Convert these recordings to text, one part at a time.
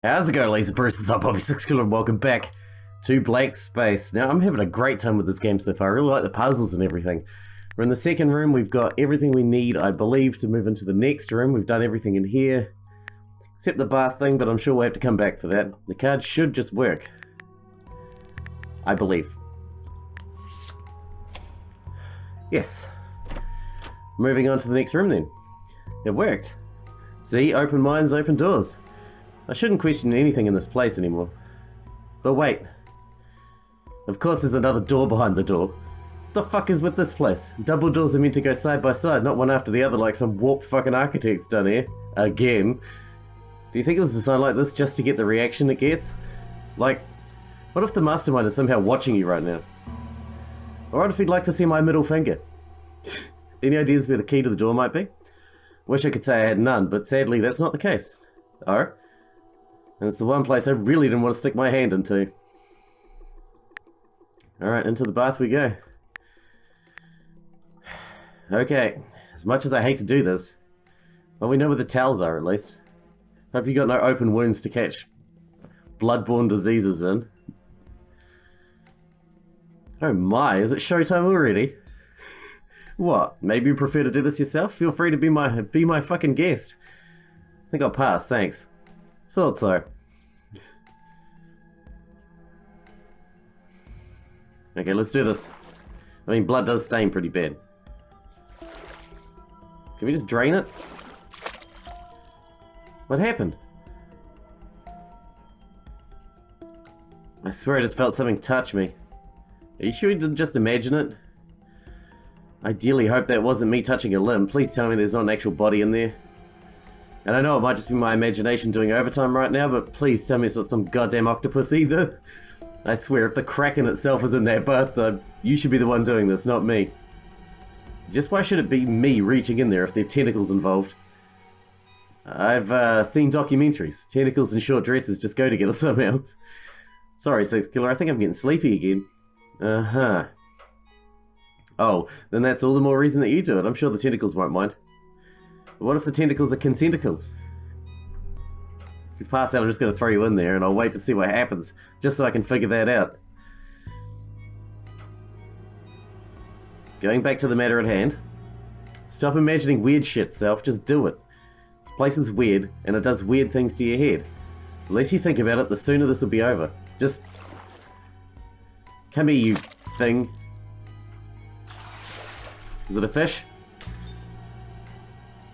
How's it going, laser persons? I'm Bobby Sixkilla and welcome back to Blankspace. Now, I'm having a great time with this game so far. I really like the puzzles and everything. We're in the second room. We've got everything we need, I believe, to move into the next room. We've done everything in here, except the bath thing, but I'm sure we'll have to come back for that. The card should just work, I believe. Yes. Moving on to the next room then. It worked. See, open minds, open doors. I shouldn't question anything in this place anymore. But wait. Of course there's another door behind the door. What the fuck is with this place? Double doors are meant to go side by side, not one after the other like some warped fucking architect's done here. Again. Do you think it was designed like this just to get the reaction it gets? Like, what if the mastermind is somehow watching you right now? Or what if you'd like to see my middle finger? Any ideas where the key to the door might be? Wish I could say I had none, but sadly that's not the case. Oh? And it's the one place I really didn't want to stick my hand into. Alright, into the bath we go. Okay, as much as I hate to do this, well, we know where the towels are at least. Hope you got no open wounds to catch bloodborne diseases in. Oh my, is it showtime already? What, maybe you prefer to do this yourself? Feel free to be my fucking guest. I think I'll pass, thanks. Thought so. Okay, let's do this. I mean, blood does stain pretty bad. Can we just drain it? What happened? I swear I just felt something touch me. Are you sure you didn't just imagine it? I ideally hope that wasn't me touching a limb. Please tell me there's not an actual body in there. And I know it might just be my imagination doing overtime right now, but please tell me it's not some goddamn octopus either. I swear, if the Kraken itself is in that bathtub, you should be the one doing this, not me. Just why should it be me reaching in there if there are tentacles involved? I've seen documentaries. Tentacles and short dresses just go together somehow. Sorry, Sixkilla, I think I'm getting sleepy again. Uh-huh. Oh, then that's all the more reason that you do it. I'm sure the tentacles won't mind. But what if the tentacles are consenticles? If you pass out, I'm just going to throw you in there and I'll wait to see what happens, just so I can figure that out. Going back to the matter at hand. Stop imagining weird shit, self. Just do it. This place is weird, and it does weird things to your head. The less you think about it, the sooner this will be over. Just... come here, you thing. Is it a fish?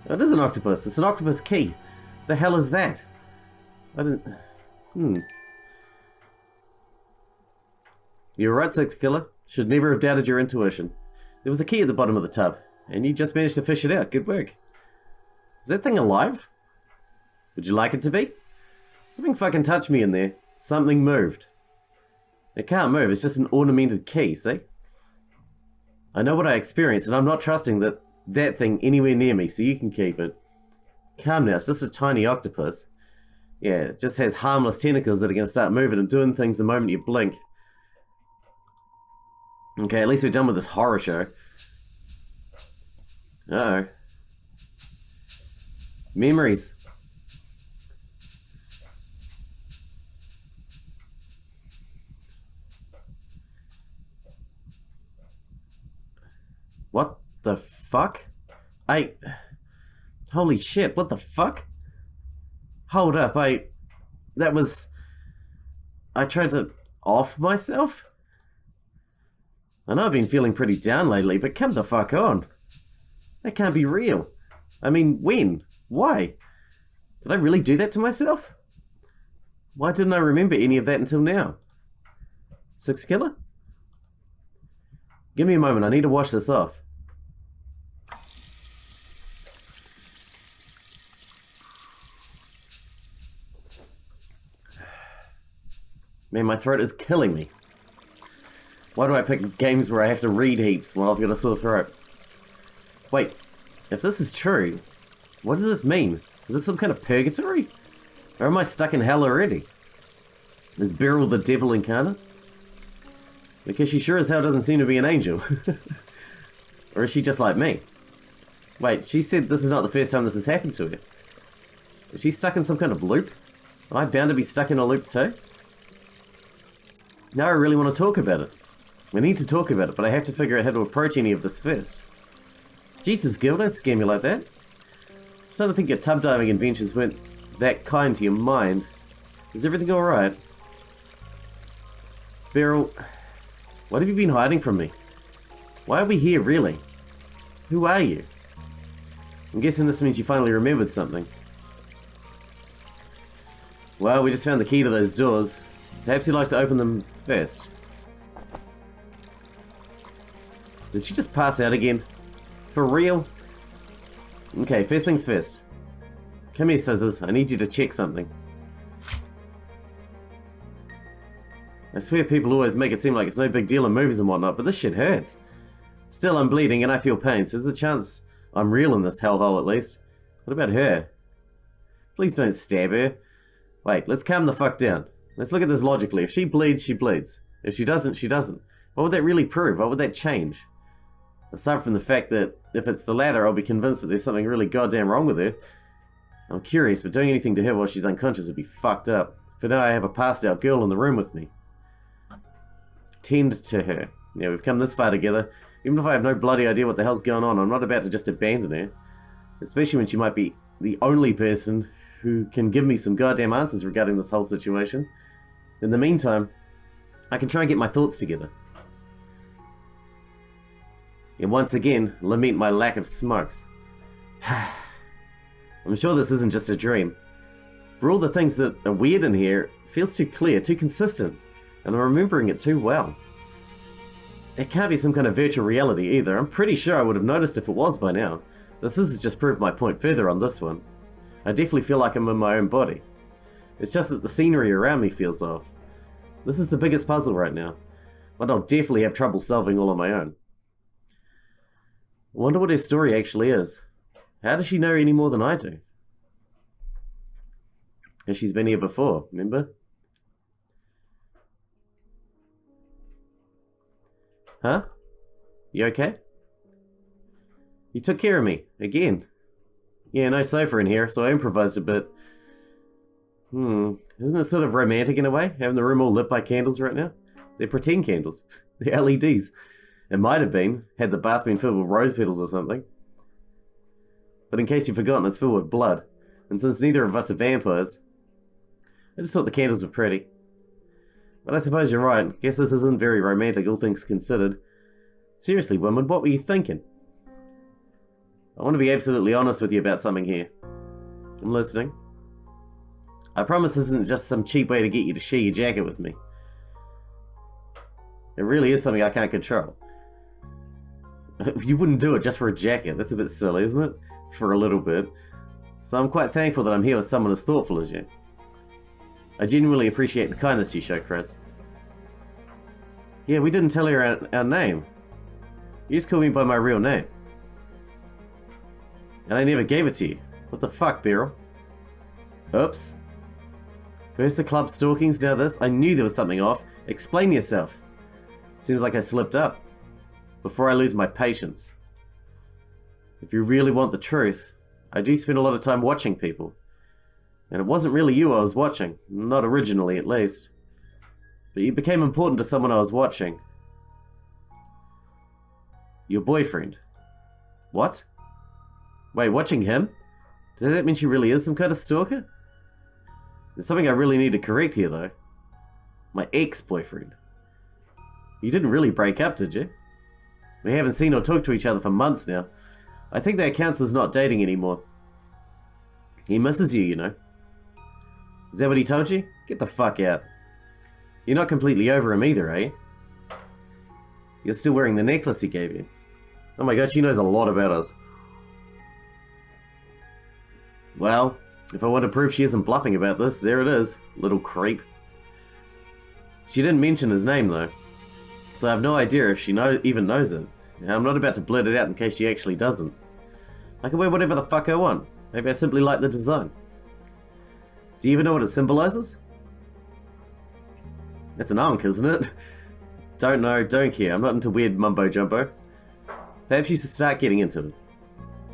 Oh, it is an octopus. It's an octopus key. The hell is that? I didn't... You're right, Sixkilla. Should never have doubted your intuition. There was a key at the bottom of the tub, and you just managed to fish it out. Good work. Is that thing alive? Would you like it to be? Something fucking touched me in there. Something moved. It can't move, it's just an ornamented key, see? I know what I experienced, and I'm not trusting that thing anywhere near me, so you can keep it. Calm now, it's just a tiny octopus. Yeah, it just has harmless tentacles that are going to start moving and doing things the moment you blink. Okay, at least we're done with this horror show. Uh-oh. Memories. What the fuck? Holy shit, what the fuck? Hold up, I tried to off myself? I know I've been feeling pretty down lately, but come the fuck on. That can't be real. I mean, when? Why? Did I really do that to myself? Why didn't I remember any of that until now? Sixkilla? Give me a moment, I need to wash this off. Man, my throat is killing me. Why do I pick games where I have to read heaps while I've got a sore throat? Wait, if this is true, what does this mean? Is this some kind of purgatory? Or am I stuck in hell already? Is Beryl the devil incarnate? Because she sure as hell doesn't seem to be an angel. Or is she just like me? Wait, she said this is not the first time this has happened to her. Is she stuck in some kind of loop? Am I bound to be stuck in a loop too? Now I really want to talk about it. We need to talk about it, but I have to figure out how to approach any of this first. Jesus, girl, don't scare me like that. I'm starting to think your tub diving adventures weren't that kind to your mind. Is everything alright? Beryl, what have you been hiding from me? Why are we here, really? Who are you? I'm guessing this means you finally remembered something. Well, we just found the key to those doors. Perhaps you'd like to open them first. Did she just pass out again? For real? Okay, first things first. Come here, Scissors. I need you to check something. I swear people always make it seem like it's no big deal in movies and whatnot, but this shit hurts. Still, I'm bleeding and I feel pain, so there's a chance I'm real in this hellhole at least. What about her? Please don't stab her. Wait, let's calm the fuck down. Let's look at this logically. If she bleeds, she bleeds. If she doesn't, she doesn't. What would that really prove? What would that change? Aside from the fact that if it's the latter, I'll be convinced that there's something really goddamn wrong with her. I'm curious, but doing anything to her while she's unconscious would be fucked up. For now I have a passed out girl in the room with me. Tend to her. Yeah, we've come this far together. Even if I have no bloody idea what the hell's going on, I'm not about to just abandon her. Especially when she might be the only person who can give me some goddamn answers regarding this whole situation. In the meantime, I can try and get my thoughts together. And once again, lament my lack of smokes. I'm sure this isn't just a dream. For all the things that are weird in here, it feels too clear, too consistent, and I'm remembering it too well. It can't be some kind of virtual reality either. I'm pretty sure I would have noticed if it was by now. This has just proved my point further on this one. I definitely feel like I'm in my own body. It's just that the scenery around me feels off. This is the biggest puzzle right now, but I'll definitely have trouble solving all on my own. I wonder what her story actually is. How does she know any more than I do? And she's been here before, remember? Huh? You okay? You took care of me, again. Yeah, no sofa in here, so I improvised a bit. Isn't it sort of romantic in a way, having the room all lit by candles right now? They're pretend candles. They're LEDs. It might have been, had the bath been filled with rose petals or something. But in case you've forgotten, it's filled with blood. And since neither of us are vampires, I just thought the candles were pretty. But I suppose you're right. Guess this isn't very romantic, all things considered. Seriously, woman, what were you thinking? I want to be absolutely honest with you about something here. I'm listening. I promise this isn't just some cheap way to get you to share your jacket with me. It really is something I can't control. You wouldn't do it just for a jacket. That's a bit silly, isn't it? For a little bit. So I'm quite thankful that I'm here with someone as thoughtful as you. I genuinely appreciate the kindness you show, Chris. Yeah, we didn't tell her our name. You just called me by my real name. And I never gave it to you. What the fuck, Beryl? Oops. First the club stalkings, now this. I knew there was something off. Explain yourself. Seems like I slipped up. Before I lose my patience. If you really want the truth, I do spend a lot of time watching people. And it wasn't really you I was watching. Not originally, at least. But you became important to someone I was watching. Your boyfriend. What? Wait, watching him? Does that mean she really is some kind of stalker? There's something I really need to correct here, though. My ex-boyfriend. You didn't really break up, did you? We haven't seen or talked to each other for months now. I think that counts as not dating anymore. He misses you, you know. Is that what he told you? Get the fuck out. You're not completely over him either, are you? You're still wearing the necklace he gave you. Oh my god, she knows a lot about us. Well, if I want to prove she isn't bluffing about this, there it is, little creep. She didn't mention his name though, so I have no idea if she even knows it. And I'm not about to blurt it out in case she actually doesn't. I can wear whatever the fuck I want. Maybe I simply like the design. Do you even know what it symbolizes? It's an ankh, isn't it? Don't know, don't care. I'm not into weird mumbo jumbo. Perhaps you should start getting into it.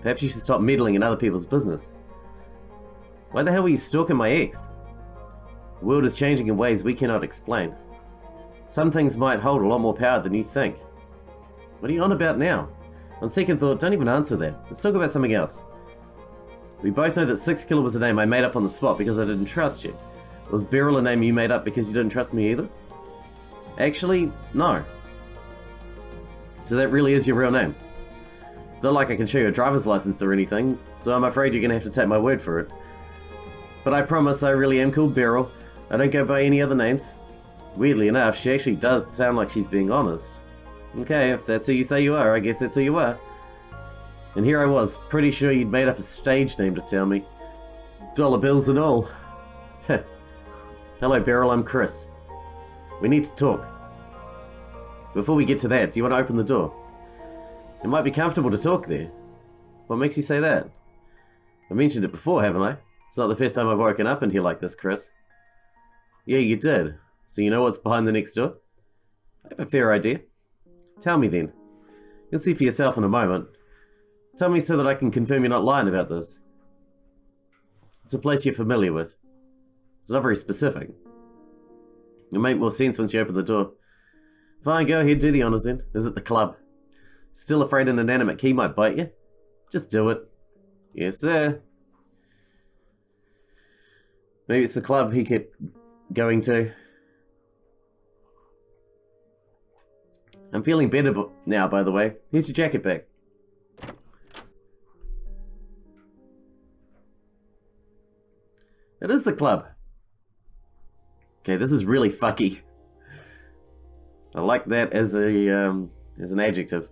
Perhaps you should stop meddling in other people's business. Why the hell were you stalking my ex? The world is changing in ways we cannot explain. Some things might hold a lot more power than you think. What are you on about now? On second thought, don't even answer that. Let's talk about something else. We both know that Sixkilla was a name I made up on the spot because I didn't trust you. Was Beryl a name you made up because you didn't trust me either? Actually, no. So that really is your real name. It's not like I can show you a driver's license or anything, so I'm afraid you're gonna have to take my word for it. But I promise I really am called Beryl. I don't go by any other names. Weirdly enough, she actually does sound like she's being honest. Okay, if that's who you say you are, I guess that's who you are. And here I was, pretty sure you'd made up a stage name to tell me. Dollar bills and all. Hello Beryl, I'm Chris. We need to talk. Before we get to that, do you want to open the door? It might be comfortable to talk there. What makes you say that? I mentioned it before, haven't I? It's not the first time I've woken up in here like this, Chris. Yeah, you did. So you know what's behind the next door? I have a fair idea. Tell me then. You'll see for yourself in a moment. Tell me so that I can confirm you're not lying about this. It's a place you're familiar with. It's not very specific. It'll make more sense once you open the door. Fine, go ahead, do the honors then. Is it the club? Still afraid an inanimate key might bite you? Just do it. Yes, sir. Maybe it's the club he kept going to. I'm feeling better now, by the way. Here's your jacket back. It is the club. Okay, this is really fucky. I like that as an adjective.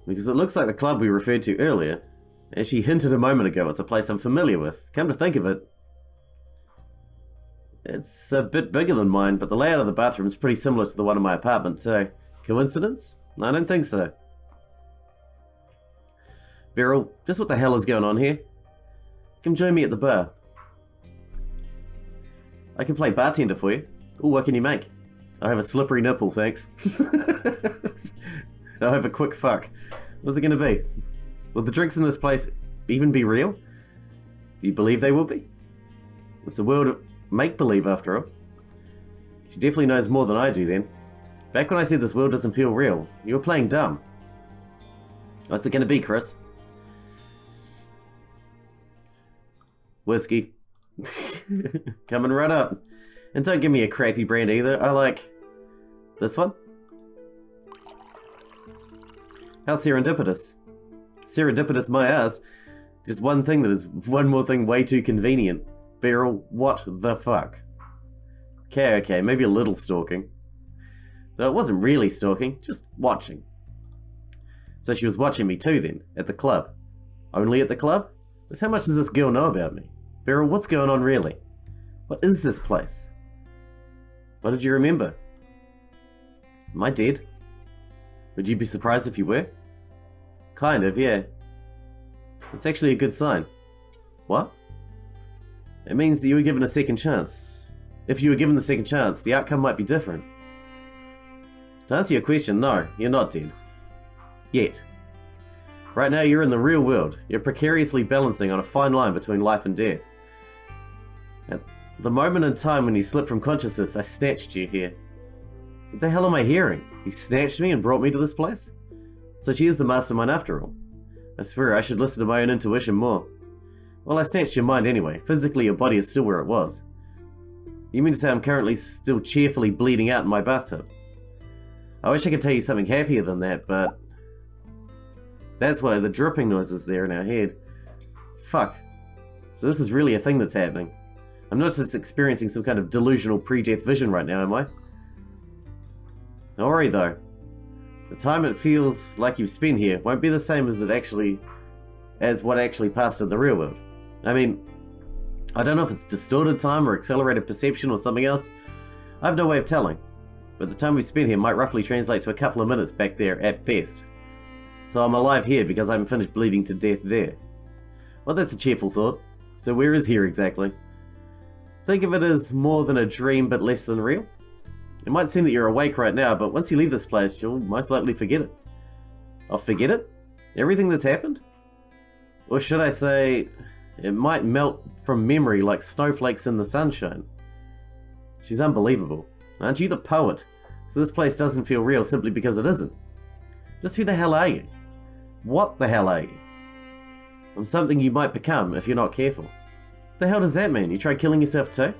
Because it looks like the club we referred to earlier. As she hinted a moment ago, it's a place I'm familiar with. Come to think of it, it's a bit bigger than mine, but the layout of the bathroom is pretty similar to the one in my apartment too. Coincidence? I don't think so. Beryl, just what the hell is going on here? Come join me at the bar. I can play bartender for you. Ooh, what can you make? I have a slippery nipple, thanks. I'll have a quick fuck. What's it gonna be? Will the drinks in this place even be real? Do you believe they will be? It's a world of make-believe after all. She definitely knows more than I do then. Back when I said this world doesn't feel real, you were playing dumb. What's it gonna be, Chris? Whiskey. Coming right up. And don't give me a crappy brand either. I like this one. How serendipitous. Serendipitous my ass. Just one thing that is one more thing way too convenient. Beryl, what the fuck? Okay, maybe a little stalking. So it wasn't really stalking, just watching. So she was watching me too then, at the club. Only at the club? Just how much does this girl know about me? Beryl, what's going on really? What is this place? What did you remember? Am I dead? Would you be surprised if you were? Kind of, yeah. It's actually a good sign. What? It means that you were given a second chance. If you were given the second chance, the outcome might be different. To answer your question, no, you're not dead. Yet. Right now you're in the real world. You're precariously balancing on a fine line between life and death. At the moment in time when you slipped from consciousness, I snatched you here. What the hell am I hearing? You snatched me and brought me to this place? So she is the mastermind after all. I swear I should listen to my own intuition more. Well, I snatched your mind anyway. Physically, your body is still where it was. You mean to say I'm currently still cheerfully bleeding out in my bathtub? I wish I could tell you something happier than that, but that's why the dripping noise is there in our head. Fuck. So this is really a thing that's happening. I'm not just experiencing some kind of delusional pre-death vision right now, am I? Don't worry though. The time it feels like you've spent here won't be the same as what actually passed in the real world. I mean, I don't know if it's distorted time or accelerated perception or something else. I have no way of telling. But the time we spent here might roughly translate to a couple of minutes back there at best. So I'm alive here because I haven't finished bleeding to death there. Well, that's a cheerful thought. So where is here exactly? Think of it as more than a dream but less than real. It might seem that you're awake right now, but once you leave this place, you'll most likely forget it. I'll forget it? Everything that's happened? Or should I say, it might melt from memory like snowflakes in the sunshine. She's unbelievable. Aren't you the poet? So this place doesn't feel real simply because it isn't. Just who the hell are you? What the hell are you? I'm something you might become if you're not careful. The hell does that mean? You tried killing yourself too?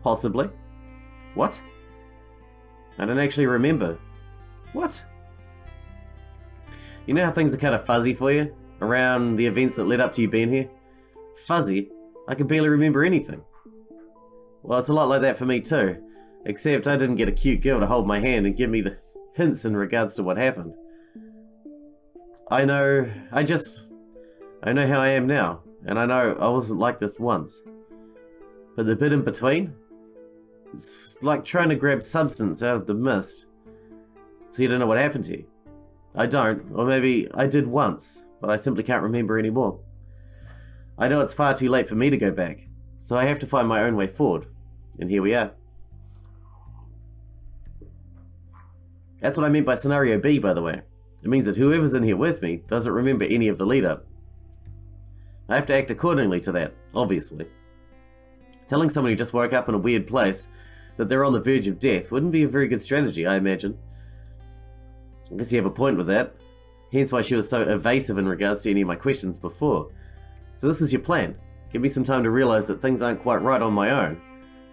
Possibly. What? I don't actually remember. What? You know how things are kind of fuzzy for you? Around the events that led up to you being here? Fuzzy? I can barely remember anything. Well, it's a lot like that for me too. Except I didn't get a cute girl to hold my hand and give me the hints in regards to what happened. I know how I am now, and I know I wasn't like this once. But the bit in between? It's like trying to grab substance out of the mist. So you don't know what happened to you. I don't, or maybe I did once, but I simply can't remember anymore. I know it's far too late for me to go back, so I have to find my own way forward. And here we are. That's what I meant by scenario B, by the way. It means that whoever's in here with me doesn't remember any of the lead-up. I have to act accordingly to that, obviously. Telling someone who just woke up in a weird place that they're on the verge of death wouldn't be a very good strategy, I imagine. I guess you have a point with that. Hence why she was so evasive in regards to any of my questions before. So this is your plan. Give me some time to realize that things aren't quite right on my own.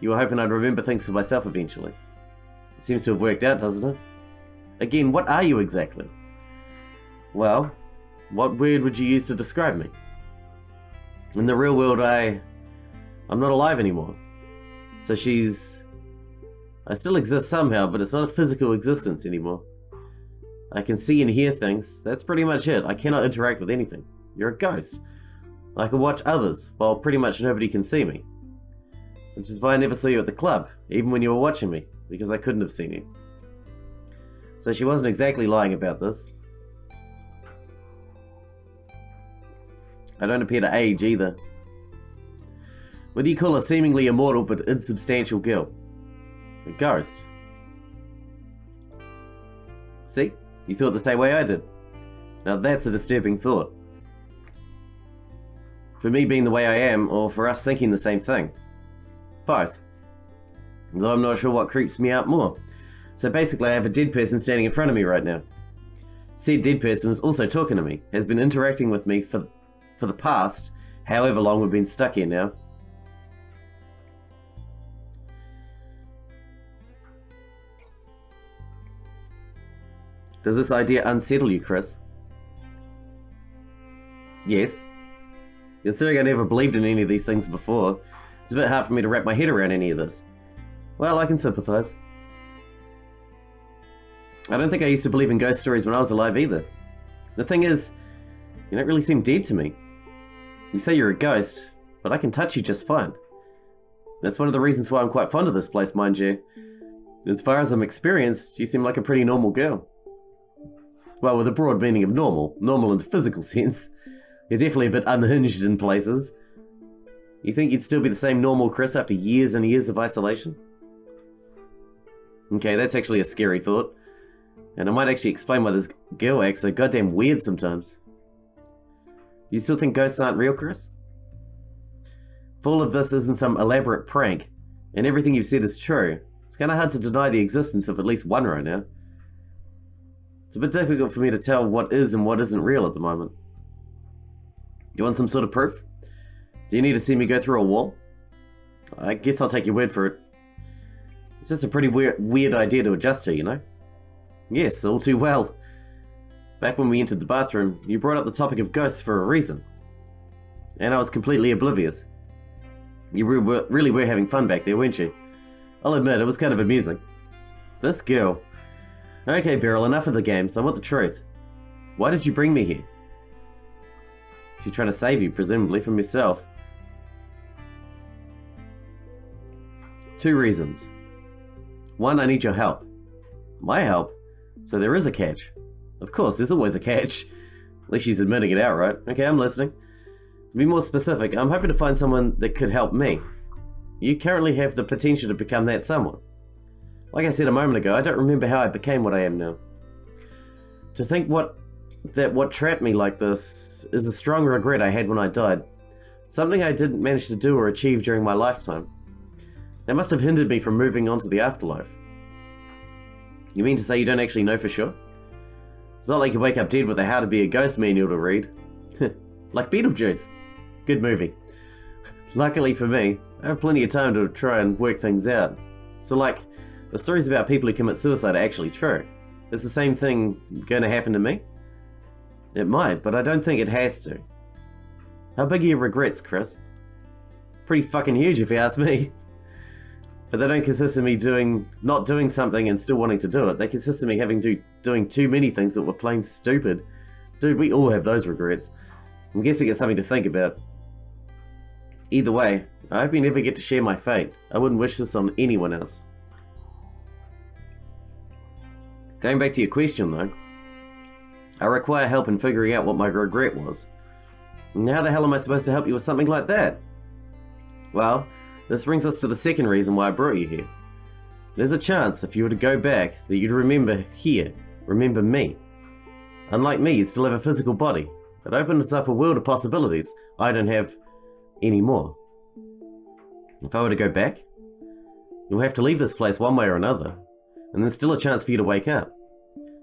You were hoping I'd remember things for myself eventually. It seems to have worked out, doesn't it? Again, what are you exactly? Well, what word would you use to describe me? In the real world, I'm not alive anymore. So I still exist somehow, but it's not a physical existence anymore. I can see and hear things. That's pretty much it. I cannot interact with anything. You're a ghost. I can watch others, while pretty much nobody can see me. Which is why I never saw you at the club, even when you were watching me, because I couldn't have seen you. So she wasn't exactly lying about this. I don't appear to age either. What do you call a seemingly immortal but insubstantial girl? A ghost. See? You thought the same way I did. Now that's a disturbing thought. For me being the way I am, or for us thinking the same thing. Both. Though I'm not sure what creeps me out more. So basically I have a dead person standing in front of me right now. Said dead person is also talking to me, has been interacting with me for the past, however long we've been stuck here now. Does this idea unsettle you, Chris? Yes. Considering I never believed in any of these things before, it's a bit hard for me to wrap my head around any of this. Well, I can sympathize. I don't think I used to believe in ghost stories when I was alive either. The thing is, you don't really seem dead to me. You say you're a ghost, but I can touch you just fine. That's one of the reasons why I'm quite fond of this place, mind you. As far as I'm experienced, you seem like a pretty normal girl. Well, with a broad meaning of normal in the physical sense. You're definitely a bit unhinged in places. You think you'd still be the same normal Chris after years and years of isolation? Okay, that's actually a scary thought. And I might actually explain why this girl acts so goddamn weird sometimes. You still think ghosts aren't real, Chris? If all of this isn't some elaborate prank, and everything you've said is true, it's kinda hard to deny the existence of at least one right now. It's a bit difficult for me to tell what is and what isn't real at the moment. You want some sort of proof? Do you need to see me go through a wall? I guess I'll take your word for it. It's just a pretty weird idea to adjust to, you know? Yes, all too well. Back when we entered the bathroom, you brought up the topic of ghosts for a reason. And I was completely oblivious. You really were having fun back there, weren't you? I'll admit, it was kind of amusing. This girl. Okay, Beryl, enough of the games. I want the truth. Why did you bring me here? She's trying to save you, presumably, from yourself. 2 reasons. 1, I need your help. My help? So there is a catch. Of course, there's always a catch. At least she's admitting it outright. Okay, I'm listening. To be more specific, I'm hoping to find someone that could help me. You currently have the potential to become that someone. Like I said a moment ago, I don't remember how I became what I am now. To think what trapped me like this is a strong regret I had when I died. Something I didn't manage to do or achieve during my lifetime. That must have hindered me from moving on to the afterlife. You mean to say you don't actually know for sure? It's not like you wake up dead with a How to Be a Ghost manual to read. Like Beetlejuice. Good movie. Luckily for me, I have plenty of time to try and work things out. So like, the stories about people who commit suicide are actually true. Is the same thing going to happen to me? It might, but I don't think it has to. How big are your regrets, Chris? Pretty fucking huge if you ask me. But they don't consist of me not doing something and still wanting to do it. They consist of me doing too many things that were plain stupid. Dude, we all have those regrets. I'm guessing it's something to think about. Either way, I hope you never get to share my fate. I wouldn't wish this on anyone else. Going back to your question though, I require help in figuring out what my regret was. And how the hell am I supposed to help you with something like that? Well, this brings us to the second reason why I brought you here. There's a chance, if you were to go back, that you'd remember me. Unlike me, you still have a physical body. It opens up a world of possibilities I don't have anymore. If I were to go back, you'll have to leave this place one way or another, and there's still a chance for you to wake up.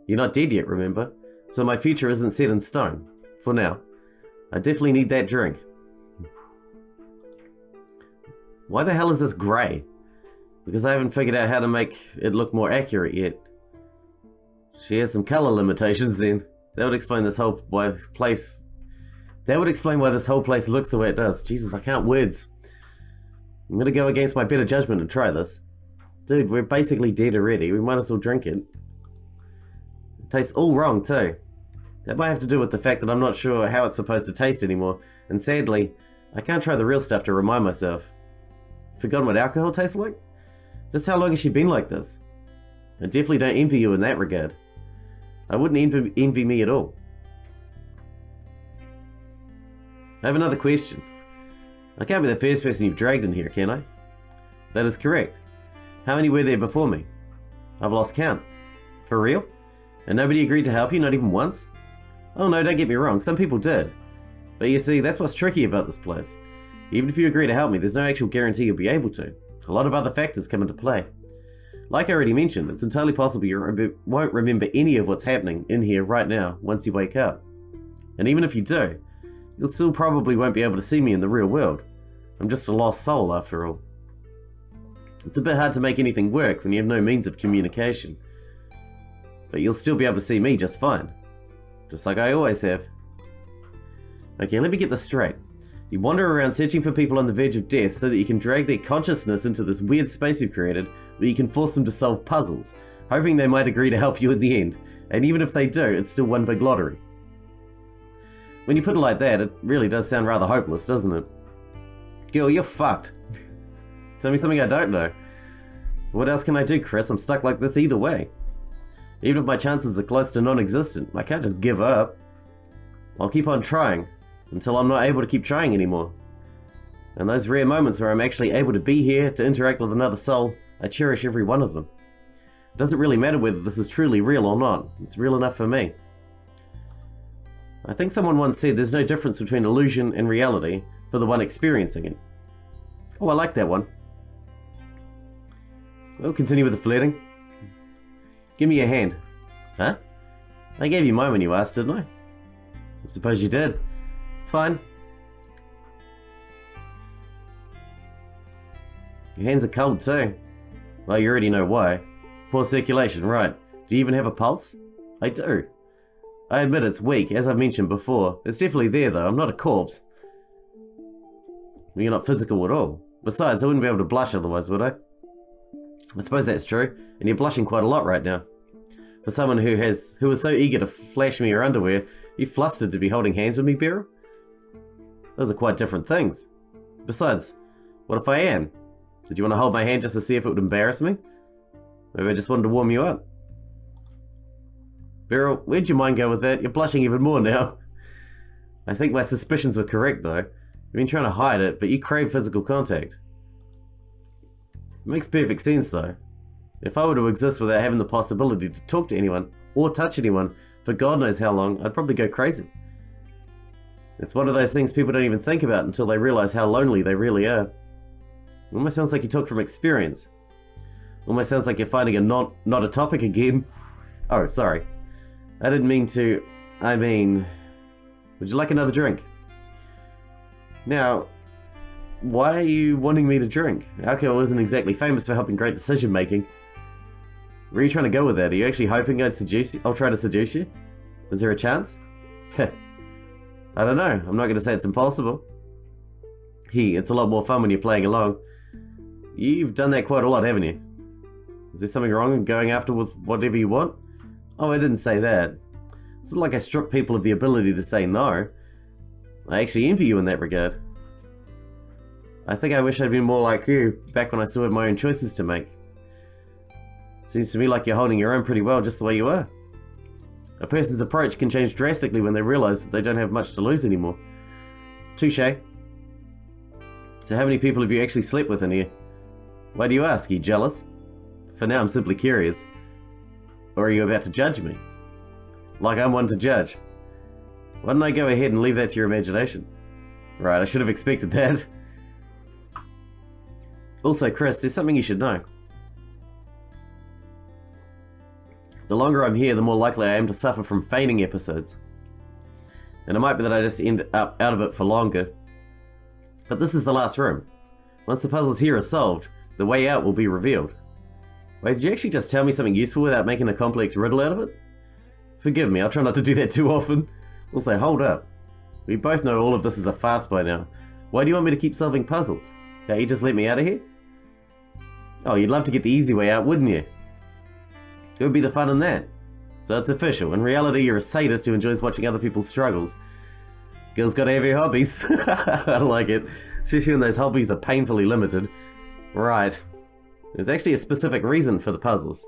You're not dead yet, remember? So my future isn't set in stone. For now. I definitely need that drink. Why the hell is this grey? Because I haven't figured out how to make it look more accurate yet. She has some colour limitations then. That would explain this whole place. That would explain why this whole place looks the way it does. Jesus, I can't words. I'm gonna go against my better judgment and try this. Dude, we're basically dead already. We might as well drink it. It tastes all wrong too. That might have to do with the fact that I'm not sure how it's supposed to taste anymore. And sadly, I can't try the real stuff to remind myself. Forgotten what alcohol tastes like? Just how long has she been like this? I definitely don't envy you in that regard. I wouldn't envy me at all. I have another question. I can't be the first person you've dragged in here, can I? That is correct. How many were there before me? I've lost count. For real? And nobody agreed to help you, not even once? Oh no, don't get me wrong, some people did. But you see, that's what's tricky about this place. Even if you agree to help me, there's no actual guarantee you'll be able to. A lot of other factors come into play. Like I already mentioned, it's entirely possible you won't remember any of what's happening in here right now once you wake up. And even if you do, you'll still probably won't be able to see me in the real world. I'm just a lost soul after all. It's a bit hard to make anything work when you have no means of communication. But you'll still be able to see me just fine. Just like I always have. Okay, let me get this straight. You wander around searching for people on the verge of death so that you can drag their consciousness into this weird space you've created where you can force them to solve puzzles, hoping they might agree to help you in the end. And even if they do, it's still one big lottery. When you put it like that, it really does sound rather hopeless, doesn't it? Girl, you're fucked. Tell me something I don't know. What else can I do, Chris? I'm stuck like this either way. Even if my chances are close to non-existent, I can't just give up. I'll keep on trying, until I'm not able to keep trying anymore. And those rare moments where I'm actually able to be here, to interact with another soul, I cherish every one of them. It doesn't really matter whether this is truly real or not. It's real enough for me. I think someone once said there's no difference between illusion and reality for the one experiencing it. Oh, I like that one. We'll continue with the flirting. Give me your hand. Huh? I gave you mine when you asked, didn't I? I suppose you did. Fine. Your hands are cold too. Well, you already know why. Poor circulation, right. Do you even have a pulse? I do. I admit it's weak, as I've mentioned before. It's definitely there though, I'm not a corpse. You're not physical at all. Besides, I wouldn't be able to blush otherwise, would I? I suppose that's true, and you're blushing quite a lot right now. For someone who was so eager to flash me her underwear, you flustered to be holding hands with me, Beryl? Those are quite different things. Besides, what if I am? Did you want to hold my hand just to see if it would embarrass me? Maybe I just wanted to warm you up. Beryl, where'd your mind go with that? You're blushing even more now. I think my suspicions were correct though. You've been trying to hide it, but you crave physical contact. It makes perfect sense though. If I were to exist without having the possibility to talk to anyone, or touch anyone, for God knows how long, I'd probably go crazy. It's one of those things people don't even think about until they realize how lonely they really are. Almost sounds like you talk from experience. Almost sounds like you're finding a not a topic again. Oh, sorry. I didn't mean to... I mean... Would you like another drink? Now, why are you wanting me to drink? Alcohol isn't exactly famous for helping great decision making. Where are you trying to go with that? Are you actually hoping I'll try to seduce you? Is there a chance? Heh. I don't know. I'm not going to say it's impossible. It's a lot more fun when you're playing along. You've done that quite a lot, haven't you? Is there something wrong in going after with whatever you want? Oh, I didn't say that. It's not like I strip people of the ability to say no. I actually envy you in that regard. I think I wish I'd been more like you, back when I still had my own choices to make. Seems to me like you're holding your own pretty well just the way you are. A person's approach can change drastically when they realize that they don't have much to lose anymore. Touché. So how many people have you actually slept with in here? Why do you ask? Are you jealous? For now, I'm simply curious. Or are you about to judge me? Like I'm one to judge. Why don't I go ahead and leave that to your imagination? Right, I should have expected that. Also, Chris, there's something you should know. The longer I'm here, the more likely I am to suffer from fainting episodes. And it might be that I just end up out of it for longer. But this is the last room. Once the puzzles here are solved, the way out will be revealed. Wait, did you actually just tell me something useful without making a complex riddle out of it? Forgive me, I'll try not to do that too often. Also, hold up. We both know all of this is a farce by now. Why do you want me to keep solving puzzles? Can't you just let me out of here? Oh, you'd love to get the easy way out, wouldn't you? It would be the fun in that. So it's official. In reality, you're a sadist who enjoys watching other people's struggles. Girls gotta have your hobbies. I like it. Especially when those hobbies are painfully limited. Right. There's actually a specific reason for the puzzles.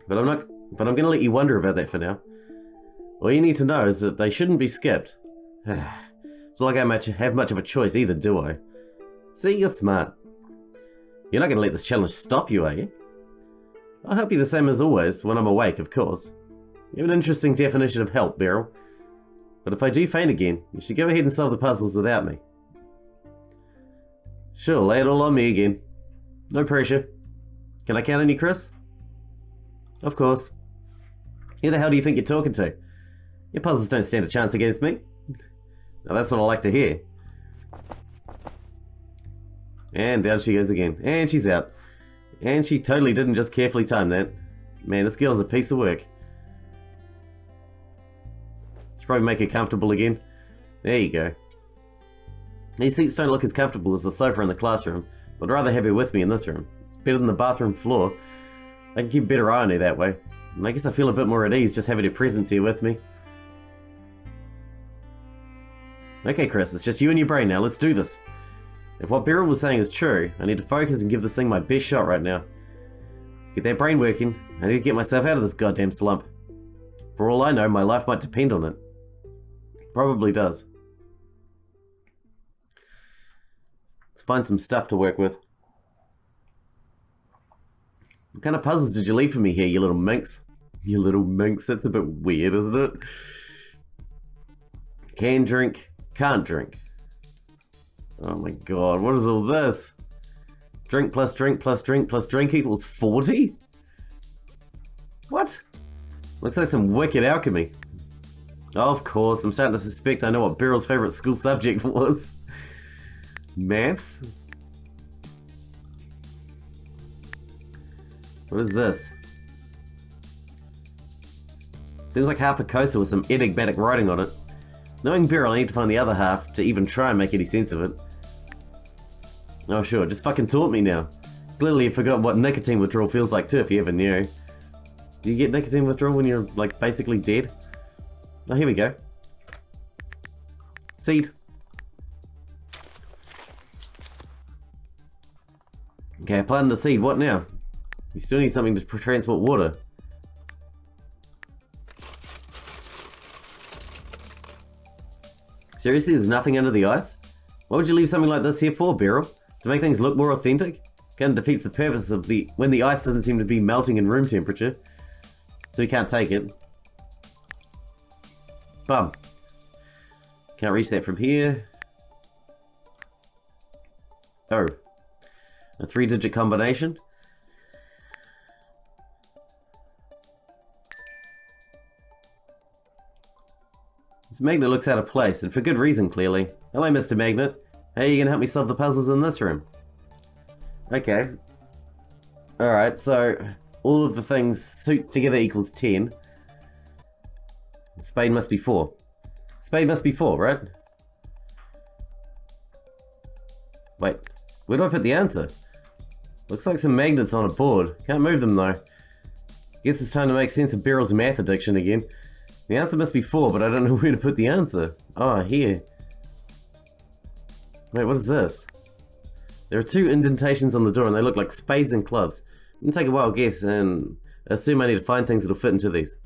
But I'm gonna let you wonder about that for now. All you need to know is that they shouldn't be skipped. It's not like I have much of a choice either, do I? See, you're smart. You're not gonna let this challenge stop you, are you? I'll help you the same as always, when I'm awake, of course. You have an interesting definition of help, Beryl. But if I do faint again, you should go ahead and solve the puzzles without me. Sure, lay it all on me again. No pressure. Can I count on you, Chris? Of course. Who the hell do you think you're talking to? Your puzzles don't stand a chance against me. Now that's what I like to hear. And down she goes again. And she's out. And she totally didn't just carefully time that. Man, this girl's a piece of work. Should probably make her comfortable again. There you go. These seats don't look as comfortable as the sofa in the classroom. I'd rather have her with me in this room. It's better than the bathroom floor. I can keep a better eye on her that way. And I guess I feel a bit more at ease just having her presence here with me. Okay, Chris, it's just you and your brain now. Let's do this. If what Beryl was saying is true, I need to focus and give this thing my best shot right now. Get that brain working. I need to get myself out of this goddamn slump. For all I know, my life might depend on it. Probably does. Let's find some stuff to work with. What kind of puzzles did you leave for me here, you little minx? You little minx, that's a bit weird, isn't it? Can drink, can't drink. Oh my god, what is all this? Drink plus drink plus drink plus drink equals 40? What? Looks like some wicked alchemy. Oh, of course, I'm starting to suspect I know what Beryl's favourite school subject was. Maths? What is this? Seems like half a coaster with some enigmatic writing on it. Knowing Beryl, I need to find the other half to even try and make any sense of it. Oh sure, just fucking taunt me now. Clearly you forgot what nicotine withdrawal feels like too, if you ever knew. Do you get nicotine withdrawal when you're, like, basically dead? Oh, here we go. Seed. Okay, I planted the seed, what now? You still need something to transport water. Seriously, there's nothing under the ice? Why would you leave something like this here for, Beryl? To make things look more authentic? Kind of defeats the purpose of when the ice doesn't seem to be melting in room temperature. So we can't take it. Bum. Can't reach that from here. Oh. A 3-digit combination? This magnet looks out of place, and for good reason, clearly. Hello, Mr. Magnet. How are you gonna help me solve the puzzles in this room? Okay. Alright, so all of the things suits together equals 10. Spade must be 4. Spade must be 4, right? Wait, where do I put the answer? Looks like some magnets on a board. Can't move them though. Guess it's time to make sense of Beryl's math addiction again. The answer must be 4, but I don't know where to put the answer. Oh, here. Wait, what is this? There are 2 indentations on the door and they look like spades and clubs. I'm gonna take a wild guess and assume I need to find things that'll fit into these.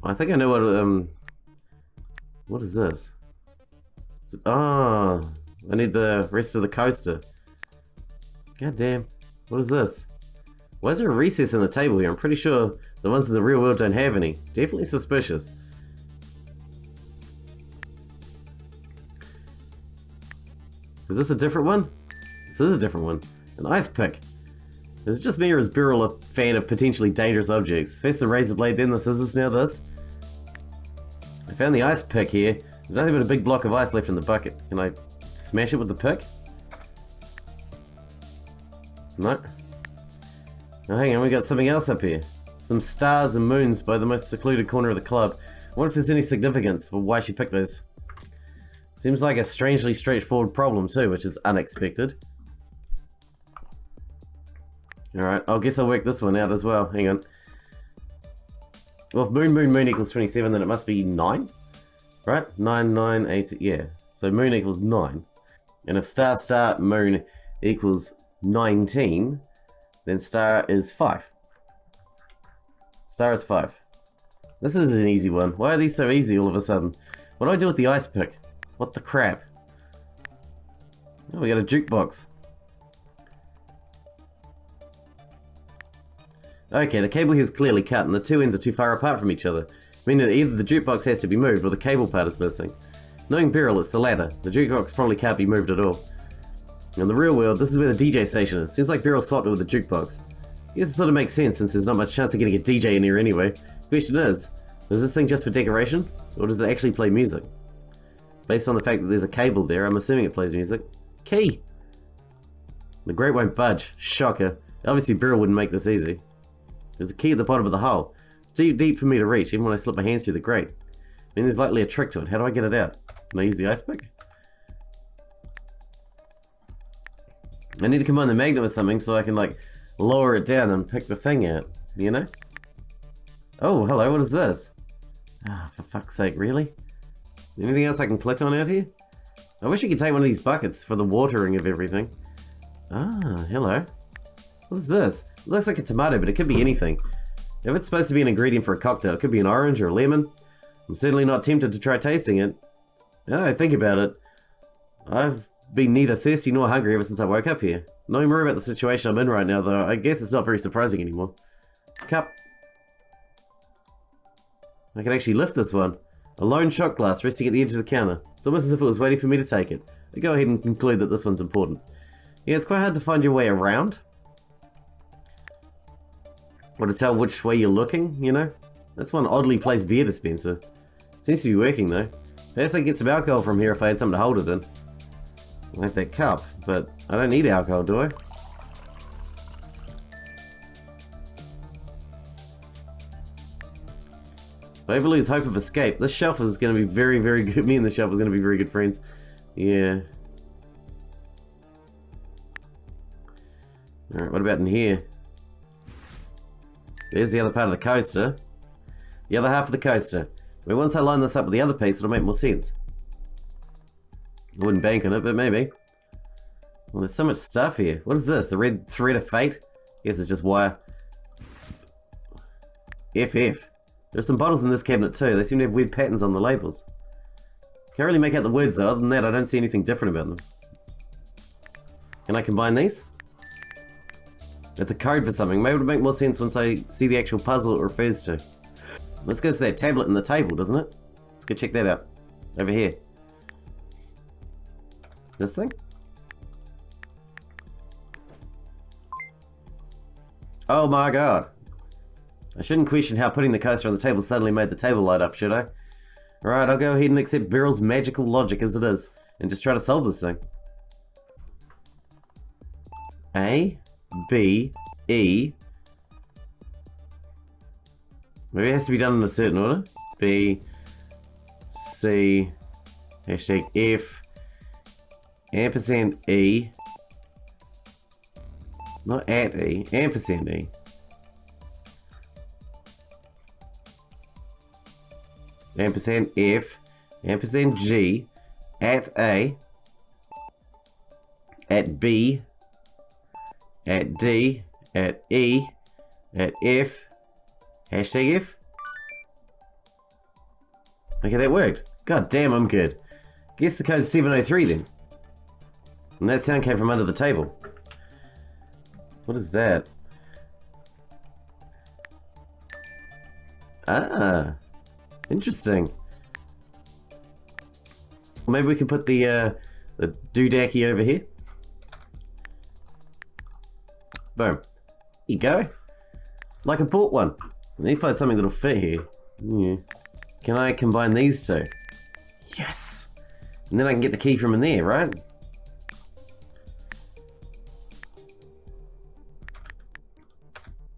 I think I know what is this? I need the rest of the coaster. God damn, what is this? Why is there a recess in the table here? I'm pretty sure the ones in the real world don't have any. Definitely suspicious. Is this a different one? This is a different one. An ice pick. Is it just me or is Beryl a fan of potentially dangerous objects? First the razor blade, then the scissors, now this. I found the ice pick here. There's nothing but a big block of ice left in the bucket. Can I smash it with the pick? No. Oh, hang on, we got something else up here. Some stars and moons by the most secluded corner of the club. I wonder if there's any significance for why she picked those. Seems like a strangely straightforward problem too, which is unexpected. Alright, I guess I'll work this one out as well. Hang on. Well, if moon equals 27, then it must be 9? Right? 9, 9, 8, yeah. So moon equals 9. And if star, moon equals 19, then star is 5. Star is 5. This is an easy one. Why are these so easy all of a sudden? What do I do with the ice pick? What the crap? Oh, we got a jukebox. Okay, the cable here is clearly cut and the 2 ends are too far apart from each other, meaning that either the jukebox has to be moved or the cable part is missing. Knowing Beryl, it's the latter. The jukebox probably can't be moved at all. In the real world, this is where the DJ station is. Seems like Beryl swapped it with the jukebox. I guess it sort of makes sense since there's not much chance of getting a DJ in here anyway. The question is this thing just for decoration? Or does it actually play music? Based on the fact that there's a cable there, I'm assuming it plays music. Key! The grate won't budge. Shocker. Obviously Beryl wouldn't make this easy. There's a key at the bottom of the hole. It's too deep for me to reach, even when I slip my hands through the grate. I mean, there's likely a trick to it. How do I get it out? Can I use the ice pick? I need to combine the magnet with something so I can, like, lower it down and pick the thing out. You know? Oh, hello, what is this? Ah, for fuck's sake, really? Anything else I can click on out here? I wish you could take one of these buckets for the watering of everything. Ah, hello. What is this? It looks like a tomato, but it could be anything. If it's supposed to be an ingredient for a cocktail, it could be an orange or a lemon. I'm certainly not tempted to try tasting it. Now that I think about it, I've been neither thirsty nor hungry ever since I woke up here. Knowing more about the situation I'm in right now, though, I guess it's not very surprising anymore. Cup. I can actually lift this one. A lone shot glass resting at the edge of the counter. It's almost as if it was waiting for me to take it. I go ahead and conclude that this one's important. Yeah, it's quite hard to find your way around. Or to tell which way you're looking, you know? That's one oddly placed beer dispenser. Seems to be working though. Perhaps I could get some alcohol from here if I had something to hold it in. I have that cup, but I don't need alcohol, do I? If I ever lose hope of escape, this shelf is going to be very, very good. Me and the shelf is going to be very good friends. Yeah. Alright, what about in here? There's the other part of the coaster. The other half of the coaster. I mean, once I line this up with the other piece, it'll make more sense. I wouldn't bank on it, but maybe. Well, there's so much stuff here. What is this? The red thread of fate? Guess it's just wire. FF. There's some bottles in this cabinet too. They seem to have weird patterns on the labels. Can't really make out the words though. Other than that, I don't see anything different about them. Can I combine these? It's a code for something. Maybe it'll make more sense once I see the actual puzzle it refers to. This goes to that tablet in the table, doesn't it? Let's go check that out. Over here. This thing? Oh my god. I shouldn't question how putting the coaster on the table suddenly made the table light up, should I? Alright, I'll go ahead and accept Beryl's magical logic as it is, and just try to solve this thing. A, B, E. Maybe it has to be done in a certain order. B, C, hashtag F, ampersand E. Not at E, ampersand E. Ampersand F, ampersand G, at A, at B, at D, at E, at F, hashtag F. Okay, that worked. God damn, I'm good. Guess the code's 703 then. And that sound came from under the table. What is that? Ah, interesting. Maybe we can put the doodacky over here. Boom. Here you go. Like I bought one. I need to find something that'll fit here. Yeah. Can I combine these two? Yes! And then I can get the key from in there, right?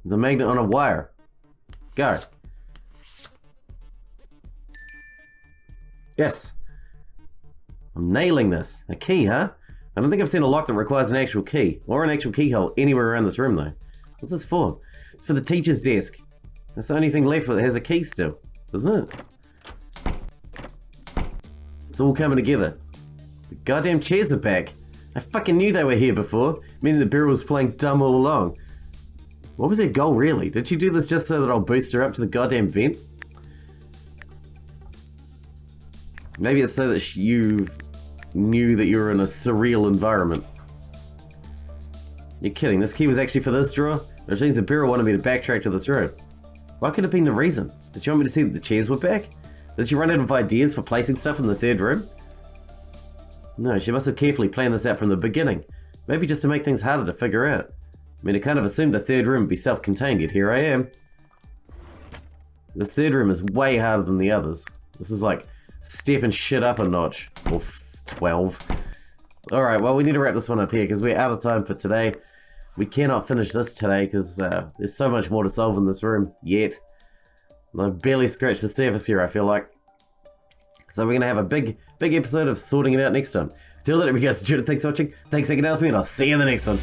There's a magnet on a wire. Go. Yes. I'm nailing this. A key, huh? I don't think I've seen a lock that requires an actual key, or an actual keyhole anywhere around this room though. What's this for? It's for the teacher's desk. That's the only thing left that has a key still, isn't it? It's all coming together. The goddamn chairs are back. I fucking knew they were here before, meaning that Beryl was playing dumb all along. What was her goal really? Did she do this just so that I'll boost her up to the goddamn vent? Maybe it's so that you knew that you were in a surreal environment. You're kidding, this key was actually for this drawer? Which means that Beryl wanted me to backtrack to this room. What could have been the reason? Did she want me to see that the chairs were back? Did she run out of ideas for placing stuff in the third room? No, she must have carefully planned this out from the beginning. Maybe just to make things harder to figure out. I mean, I kind of assumed the third room would be self-contained, yet here I am. This third room is way harder than the others. This is like stepping shit up a notch. Or 12. Alright, well, we need to wrap this one up here because we're out of time for today. We cannot finish this today because there's so much more to solve in this room yet. I've barely scratched the surface here, I feel like. So we're going to have a big episode of sorting it out next time. Until then, if you guys enjoyed it, thanks for watching. Thanks for hanging out with me, and I'll see you in the next one.